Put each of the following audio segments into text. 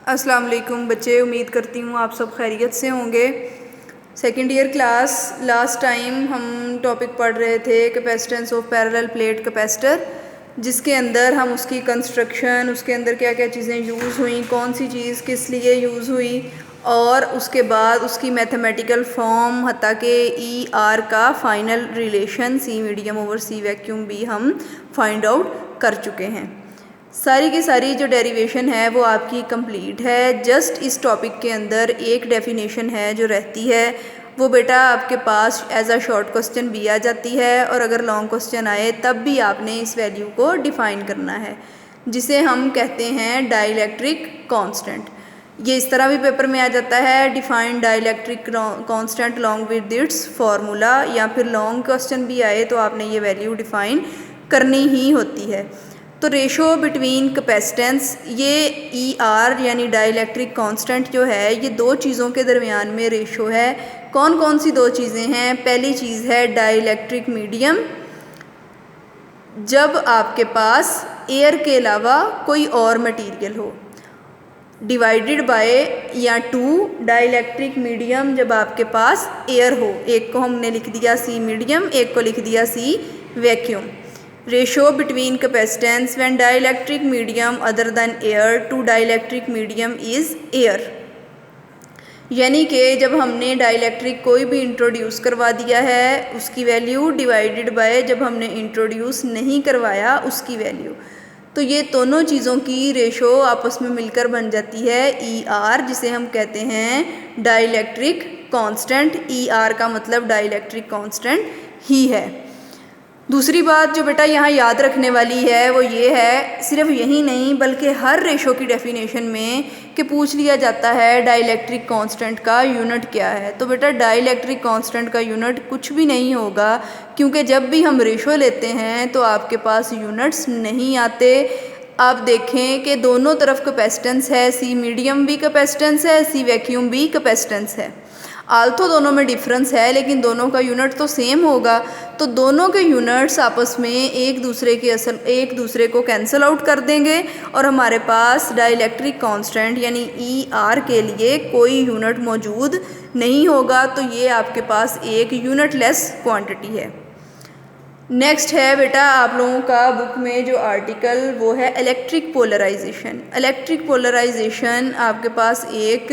अस्सलाम वालेकुम बच्चे, उम्मीद करती हूँ आप सब खैरियत से होंगे। Second year class last time हम टॉपिक पढ़ रहे थे capacitance of parallel plate capacitor, जिसके अंदर हम उसकी कंस्ट्रक्शन, उसके अंदर क्या क्या चीज़ें यूज़ हुई, कौन सी चीज़ किस लिए यूज़ हुई, और उसके बाद उसकी मैथमेटिकल फॉर्म हत्ता के ई आर का फ़ाइनल रिलेशन सी मीडियम ओवर सी वैक्यूम भी हम फाइंड आउट कर चुके हैं। सारी की सारी जो डेरिवेशन है वो आपकी कंप्लीट है। जस्ट इस टॉपिक के अंदर एक डेफिनेशन है जो रहती है, वो बेटा आपके पास एज अ शॉर्ट क्वेश्चन भी आ जाती है, और अगर लॉन्ग क्वेश्चन आए तब भी आपने इस वैल्यू को डिफ़ाइन करना है, जिसे हम कहते हैं डाइलेक्ट्रिक कांस्टेंट। ये इस तरह भी पेपर में आ जाता है, define dielectric constant long with its formula, या फिर लॉन्ग क्वेश्चन भी आए तो आपने ये वैल्यू डिफ़ाइन करनी ही होती है। तो रेशो बिटवीन कैपेसिटेंस, ये ई आर यानी डाइलेक्ट्रिक कांस्टेंट जो है, ये दो चीज़ों के दरमियान में रेशो है। कौन कौन सी दो चीज़ें हैं? पहली चीज़ है डाइलेक्ट्रिक मीडियम, जब आपके पास एयर के अलावा कोई और मटेरियल हो, डिवाइडेड बाय या टू डाइलेक्ट्रिक मीडियम जब आपके पास एयर हो। एक को हमने लिख दिया सी मीडियम, एक को लिख दिया C vacuum. Ratio between capacitance when dielectric medium other than air to dielectric medium is air, यानी कि जब हमने डाइलेक्ट्रिक कोई भी इंट्रोड्यूस करवा दिया है उसकी वैल्यू, डिवाइडेड बाय जब हमने इंट्रोड्यूस नहीं करवाया उसकी वैल्यू। तो ये दोनों चीज़ों की रेशो आपस में मिलकर बन जाती है ई आर, जिसे हम कहते हैं डाइलेक्ट्रिक कांस्टेंट। ई आर का मतलब डाइलेक्ट्रिक कांस्टेंट ही है। दूसरी बात जो बेटा यहाँ याद रखने वाली है वो ये है, सिर्फ यही नहीं बल्कि हर रेशो की डेफिनेशन में कि पूछ लिया जाता है डाइलेक्ट्रिक कांस्टेंट का यूनिट क्या है। तो बेटा डाइलेक्ट्रिक कांस्टेंट का यूनिट कुछ भी नहीं होगा, क्योंकि जब भी हम रेशो लेते हैं तो आपके पास यूनिट्स नहीं आते। आप देखें कि दोनों तरफ कैपेसिटेंस है, सी मीडियम भी कैपेसिटेंस है, सी वैक्यूम भी कैपेसिटेंस है। आल्थो दोनों में डिफरेंस है लेकिन दोनों का यूनिट तो सेम होगा, तो दोनों के यूनिट्स आपस में एक दूसरे को कैंसिल आउट कर देंगे, और हमारे पास डाइलेक्ट्रिक कांस्टेंट यानी ई आर के लिए कोई यूनिट मौजूद नहीं होगा। तो ये आपके पास एक यूनिटलेस क्वांटिटी है। नेक्स्ट है बेटा आप लोगों का बुक में जो आर्टिकल, वो है इलेक्ट्रिक पोलराइजेशन। इलेक्ट्रिक पोलराइजेशन आपके पास एक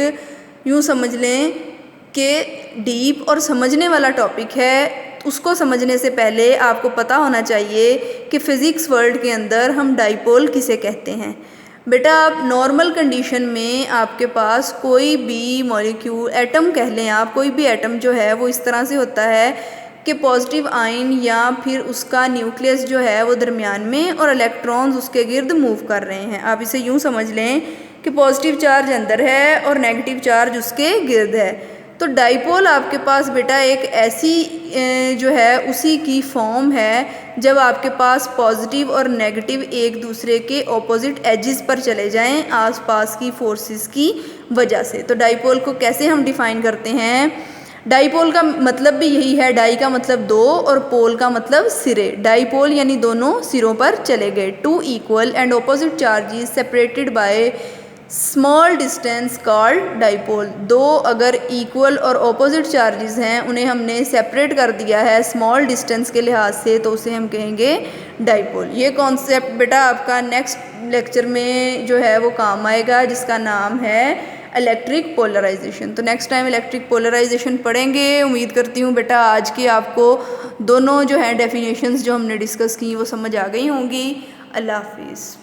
यूँ समझ लें कि डीप और समझने वाला टॉपिक है। उसको समझने से पहले आपको पता होना चाहिए कि फ़िज़िक्स वर्ल्ड के अंदर हम डाइपोल किसे कहते हैं। बेटा आप नॉर्मल कंडीशन में आपके पास कोई भी मॉलिक्यूल, एटम कह लें आप, कोई भी एटम जो है वो इस तरह से होता है कि पॉजिटिव आयन या फिर उसका न्यूक्लियस जो है वो दरमियान में, और इलेक्ट्रॉन्स उसके गिर्द मूव कर रहे हैं। आप इसे यूँ समझ लें कि पॉजिटिव चार्ज अंदर है और नेगेटिव चार्ज उसके गिर्द है। तो डाइपोल आपके पास बेटा एक ऐसी जो है उसी की फॉर्म है जब आपके पास पॉजिटिव और नेगेटिव एक दूसरे के ऑपोजिट एजेस पर चले जाएं आसपास की फोर्सेस की वजह से। तो डाइपोल को कैसे हम डिफ़ाइन करते हैं? डाइपोल का मतलब भी यही है, डाई का मतलब दो और पोल का मतलब सिरे। डाइपोल यानी दोनों सिरों पर चले गए। Two equal and opposite charges separated by small distance called dipole. दो अगर इक्वल और ऑपोजिट चार्जेस हैं उन्हें हमने सेपरेट कर दिया है स्मॉल डिस्टेंस के लिहाज से, तो उसे हम कहेंगे डाइपोल। ये कॉन्सेप्ट बेटा आपका नेक्स्ट लेक्चर में जो है वो काम आएगा, जिसका नाम है इलेक्ट्रिक पोलराइजेशन। तो नेक्स्ट टाइम इलेक्ट्रिक पोलराइजेशन पढ़ेंगे। उम्मीद करती हूँ बेटा आज के आपको दोनों जो है डेफिनेशंस जो हमने डिस्कस की वो समझ आ गई होंगी। अल्लाह हाफिज़।